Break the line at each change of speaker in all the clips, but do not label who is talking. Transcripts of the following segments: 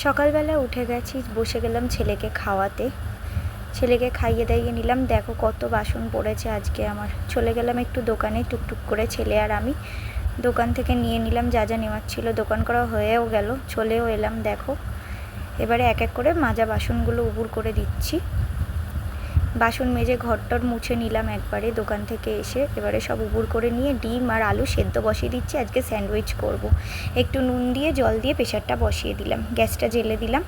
সকালবেলা উঠে গেছি, বসে গেলাম ছেলেকে খাওয়াতে। ছেলেকে খাইয়ে দাইয়ে নিলাম। দেখো কত বাসন পড়েছে আজকে আমার। চলে গেলাম একটু দোকানে, টুকটুক করে ছেলে আর আমি দোকান থেকে নিয়ে নিলাম যা যা নেওয়ার ছিল। দোকান করা হয়েও গেল, চলেও এলাম। দেখো এবারে এক এক করে মাজা বাসনগুলো উবুর করে দিচ্ছি। বাসন মেজে ঘরটর মুছে নিলাম একবারে দোকান থেকে এসে। এবারে সব উবুর করে নিয়ে ডিম আর আলু সেদ্ধ বসিয়ে দিচ্ছি। আজকে স্যান্ডউইচ করব। একটু নুন দিয়ে জল দিয়ে প্রেশারটা বসিয়ে দিলাম, গ্যাসটা জ্বেলে দিলাম।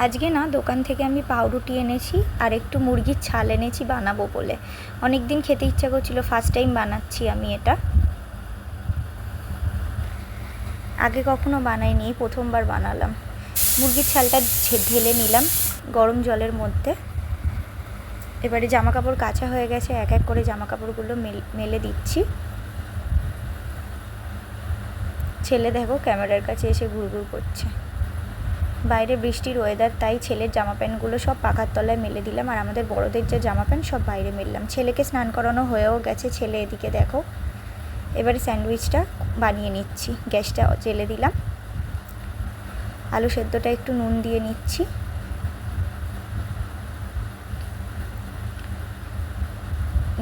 আজকে না দোকান থেকে আমি পাউরুটি এনেছি আর একটু মুরগির ছাল এনেছি বানাবো বলে। অনেক দিন খেতে ইচ্ছা করছিল, ফার্স্ট টাইম বানাচ্ছি আমি এটা। আগে কখনো বানাইনি, প্রথমবার বানালাম। মুরগির ছালটা ঢেলে নিলাম গরম জলের মধ্যে। এবারে জামা কাপড় কাচা হয়ে গেছে, এক এক করে জামা কাপড়গুলো মেলে দিচ্ছি। ছেলে দেখো ক্যামেরার কাছে এসে ঘুরঘুর করছে। বাইরে বৃষ্টির ওয়েদার, তাই ছেলের জামা প্যান্টগুলো সব পাখার তলায় মেলে দিলাম। আর আমাদের বড়দের যে জামা প্যান্ট সব বাইরে মেললাম। ছেলেকে স্নান করানো হয়েও গেছে। ছেলে এদিকে দেখো। এবারে স্যান্ডউইচটা বানিয়ে নিচ্ছি। গ্যাসটা জ্বেলে দিলাম। আলু সেদ্ধটা একটু নুন দিয়ে নিচ্ছি।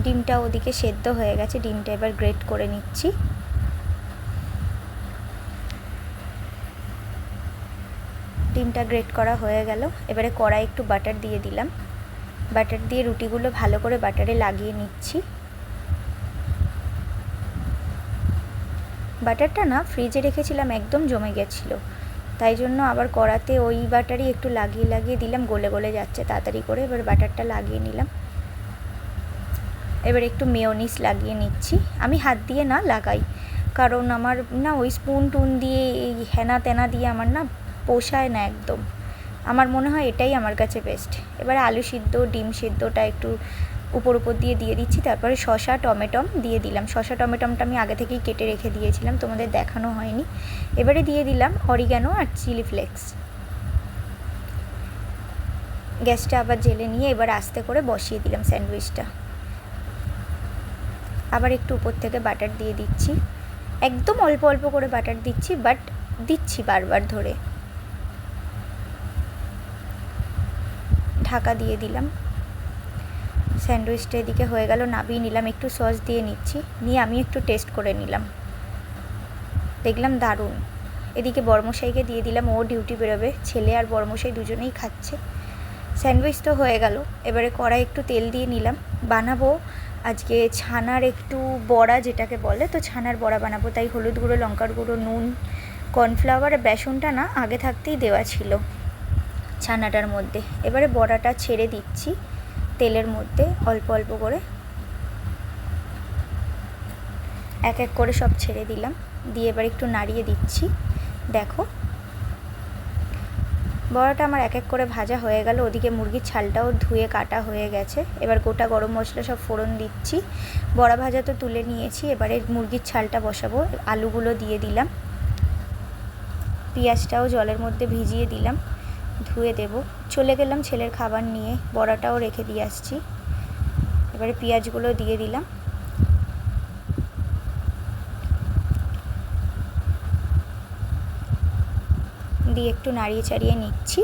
ডিমটা ওদিকে সেদ্ধ হয়ে গেছে, ডিমটা এবার গ্রেট করে নিচ্ছি। ডিমটা গ্রেট করা হয়ে গেল। এবারে কড়াই একটু বাটার দিয়ে দিলাম। বাটার দিয়ে রুটিগুলো ভালো করে বাটারে লাগিয়ে নিচ্ছি। বাটারটা না ফ্রিজে রেখেছিলাম, একদম জমে গেছিলো, তাই জন্য আবার কড়াতে ওই বাটারই একটু লাগিয়ে লাগিয়ে দিলাম। গলে গলে যাচ্ছে তাড়াতাড়ি করে। এবার বাটারটা লাগিয়ে নিলাম। এবার একটু মেয়োনিজ লাগিয়ে নিচ্ছি। আমি হাত দিয়ে না লাগাই, কারণ আমার না ওই স্পুন টুন দিয়ে এই হেনা তেনা দিয়ে আমার না পোষায় না একদম। আমার মনে হয় এটাই আমার কাছে বেস্ট। এবারে আলু সিদ্ধ ডিম সিদ্ধটা একটু উপর দিয়ে দিচ্ছি। তারপরে শসা টমেটম দিয়ে দিলাম। শসা টমেটমটা আমি আগে থেকেই কেটে রেখে দিয়েছিলাম, তোমাদের দেখানো হয়নি। এবারে দিয়ে দিলাম অরিগ্যানো আর চিলি ফ্লেক্স। গ্যাসটা আবার জ্বেলে নিয়ে এবার আস্তে করে বসিয়ে দিলাম স্যান্ডউইচটা। আবার একটু উপর থেকে বাটার দিয়ে দিচ্ছি। একদম অল্প অল্প করে বাটার দিচ্ছি, বাট দিচ্ছি বারবার ধরে। ঢাকা দিয়ে দিলাম। স্যান্ডউইচটা এদিকে হয়ে গেল, নামিয়ে নিলাম। একটু সস দিয়ে নিচ্ছি, নিয়ে আমি একটু টেস্ট করে নিলাম। দেখলাম দারুণ। এদিকে বড়মশাইকে দিয়ে দিলাম, ও ডিউটি বেরোবে। ছেলে আর বড়মশাই দুজনেই খাচ্ছে। স্যান্ডউইচ তো হয়ে গেল। এবারে কড়াই একটু তেল দিয়ে নিলাম। বানাবো আজকে ছানার একটু বড়া যেটাকে বলে, তো ছানার বড়া বানাবো। তাই হলুদ গুঁড়ো, লঙ্কার গুঁড়ো, নুন, কর্নফ্লাওয়ার আর বেসনটা না আগে থাকতেই দেওয়া ছিল ছানাটার মধ্যে। এবারে বড়াটা ছেড়ে দিচ্ছি তেলের মধ্যে অল্প অল্প করে। এক এক করে সব ছেড়ে দিলাম, দিয়ে এবার একটু নাড়িয়ে দিচ্ছি। দেখো বড়াটা আমার এক এক করে ভাজা হয়ে গেল। ওদিকে মুরগির ছালটাও ধুয়ে কাটা হয়ে গেছে। এবার গোটা গরম মশলা সব ফোড়ন দিচ্ছি। বড়া ভাজা তো তুলে নিয়েছি, এবারে মুরগির ছালটা বসাবো। আলুগুলো দিয়ে দিলাম। পেঁয়াজটাও জলের মধ্যে ভিজিয়ে দিলাম, ধুয়ে দেব। চলে গেলাম ছেলের খাবার নিয়ে, বড়াটাও রেখে দিয়ে আসছি। এবারে পেঁয়াজগুলো দিয়ে দিলাম। দিয়ে একটু নাড়িয়ে চাড়িয়ে নিচ্ছি।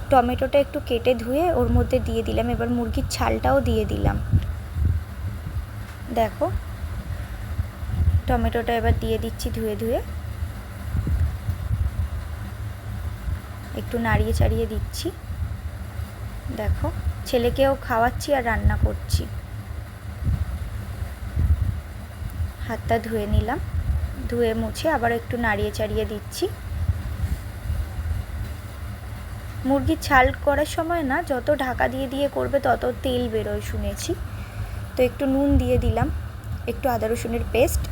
টমেটোটা একটু কেটে ধুয়ে ওর মধ্যে দিয়ে দিলাম। এবার মুরগির ছালটাও দিয়ে দিলাম। দেখো টমেটোটা এবার দিয়ে দিচ্ছি ধুয়ে ধুয়ে। একটু নাড়িয়ে চাড়িয়ে দিচ্ছি। দেখো ছেলেকেও খাওয়াচ্ছি আর রান্না করছি। হাতটা ধুয়ে নিলাম, ধুয়ে মুছে আবার একটু নাড়িয়ে চাড়িয়ে দিচ্ছি। মুরগির ছাল করার সময় না যত ঢাকা দিয়ে দিয়ে করবে তত তেল বেরোয় শুনেছি। তো একটু নুন দিয়ে দিলাম, একটু আদা রসুনের পেস্ট।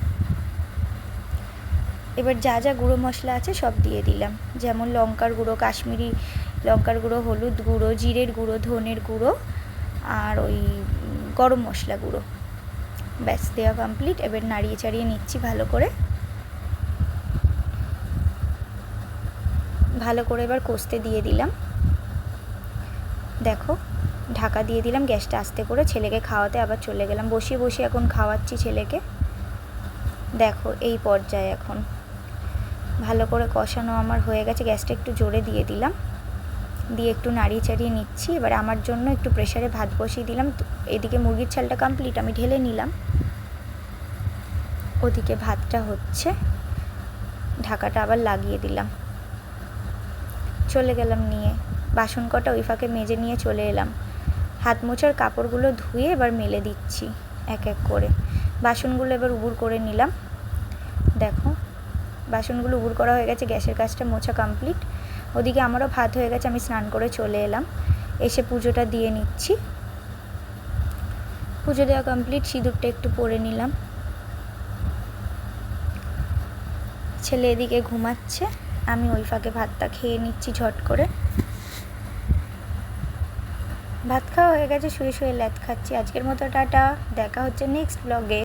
এবার যা যা গুঁড়ো মশলা আছে সব দিয়ে দিলাম, যেমন লঙ্কার গুঁড়ো, কাশ্মীরি লঙ্কার গুঁড়ো, হলুদ গুঁড়ো, জিরের গুঁড়ো, ধনের গুঁড়ো আর ওই গরম মশলা গুঁড়ো। ব্যাস দেওয়া কমপ্লিট। এবার নাড়িয়ে চাড়িয়ে নিচ্ছি ভালো করে। ভালো করে এবার কষতে দিয়ে দিলাম। দেখো ঢাকা দিয়ে দিলাম, গ্যাসটা আস্তে করে। ছেলেকে খাওয়াতে আবার চলে গেলাম। বসিয়ে বসিয়ে এখন খাওয়াচ্ছি ছেলেকে। দেখো এই পর্যায়ে এখন ভালো করে কষানো আমার হয়ে গেছে। গ্যাসটা একটু জোরে দিয়ে দিলাম, দিয়ে একটু নাড়িয়ে চাড়িয়ে নিচ্ছি। এবার আমার জন্য একটু প্রেসারে ভাত বসিয়ে দিলাম। এদিকে মুরগির চালটা কমপ্লিট, আমি ঢেলে নিলাম। ওদিকে ভাতটা হচ্ছে, ঢাকাটা আবার লাগিয়ে দিলাম। চলে গেলাম নিয়ে বাসন কটা ওই ফাঁকে মেজে নিয়ে চলে এলাম। হাত মোছার কাপড়গুলো ধুয়ে এবার মেলে দিচ্ছি এক এক করে। বাসনগুলো এবার উবুর করে নিলাম। দেখো বাসনগুলো উবুর করা হয়ে গেছে, গ্যাসের কাজটা মোছা কমপ্লিট। ওদিকে আমারও ভাত হয়ে গেছে, আমি স্নান করে চলে এলাম। এসে পুজোটা দিয়ে নিচ্ছি। পুজো দেওয়া কমপ্লিট, সিঁদুরটা একটু পরে নিলাম। ছেলে এদিকে ঘুমাচ্ছে, আমি ওই ফাঁকে ভাতটা খেয়ে নিচ্ছি ঝট করে। ভাত খাওয়া হয়ে গেছে, শুয়ে শুয়ে ল্যাদ খাচ্ছি। আজকের মতো টাটা, দেখা হচ্ছে নেক্সট ব্লগে।